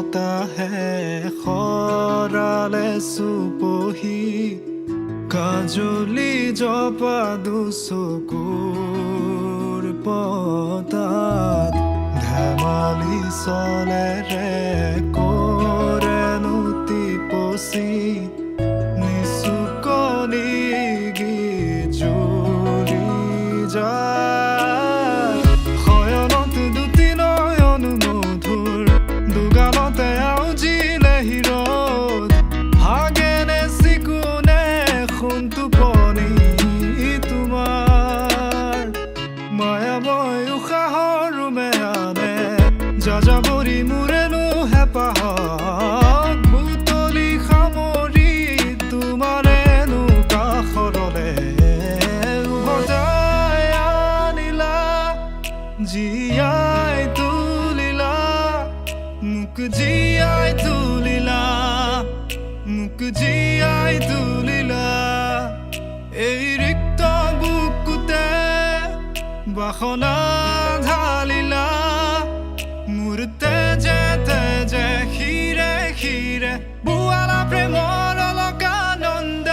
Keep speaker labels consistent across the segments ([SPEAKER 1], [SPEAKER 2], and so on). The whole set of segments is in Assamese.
[SPEAKER 1] বতাহে খৰালে চুপহি কাজলি জপা দুচকুৰ পতাত ধেমালি চলেৰে কৰেনো টিপচি নিচুকনি জ্বলি যায় শয়নত দুটি নয়ন মধুৰ দুগালতে আউজিলে হিৰদ ভাগেনে চিকুনে সোণটোপনি তোমাৰ মায়াময় উশাহৰ মেয়ানে যাযাবৰী মোৰেনো হেঁপাহত বুটলি সামৰি তোমাৰেনো কাষৰলে উভতাই আনিলা জীয়াই তুলিলা মোক জীয়াই তুলিলা মোক জীয়াই তুলিলা এই ৰিক্ত বুকুতে বাসনা ঢালিলা মোৰ তেজে তেজে শিৰে শিৰে বুৱালা প্ৰেমৰ অলকানন্দ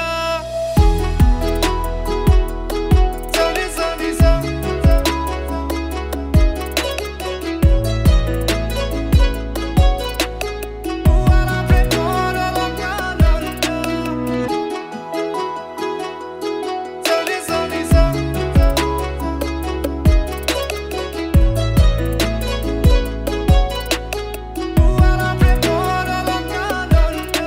[SPEAKER 1] চলি চলি বুৱালা প্ৰেমৰ অলকানন্দ চলি চলি বুৱালা প্ৰেমৰ অলকানন্দ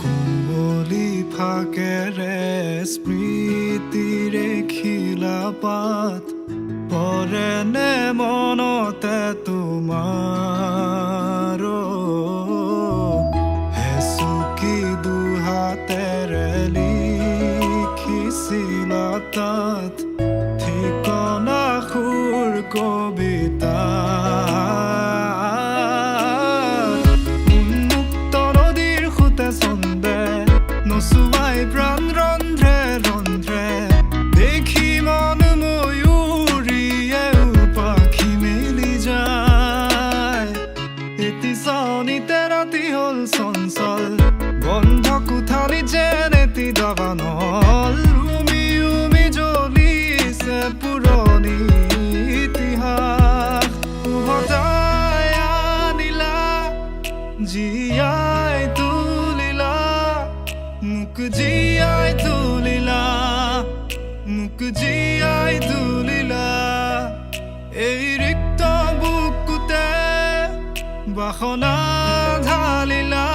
[SPEAKER 1] কুঁৱলী ফাকেৰে স্মৃতিৰে খিলা পাত পৰেনে মনতে তোমাৰ হেচুকি দুহাতেৰে লিখিছিলা তাত ঠিকনা সুৰ কবিতা উন্মুক্ত নদীৰ সোঁতে চন্দে নচুৱাই প্ৰাণ ৰন্ধ্ৰে ৰন্ধ্ৰে দেখি মন ময়ূৰীয়ে পাখি মেলি যায় এটি চাউনিতে ৰাতি হ'ল চঞ্চল বন্ধ কোঠালি যেন এটি দাবানল উমি উমি জ্বলিছে পুৰণি ইতিহাস উভতাই আনিলা জীয়াই তুলিলা মোক জীয়াই তুলিলা মোক জীয়াই তুলিলা এই ৰিক্ত বুকুতে বাসনা ঢালিলা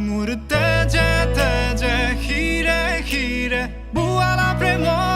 [SPEAKER 1] মোৰ তেজে তেজে শিৰে শিৰে বুৱালা প্ৰেমৰ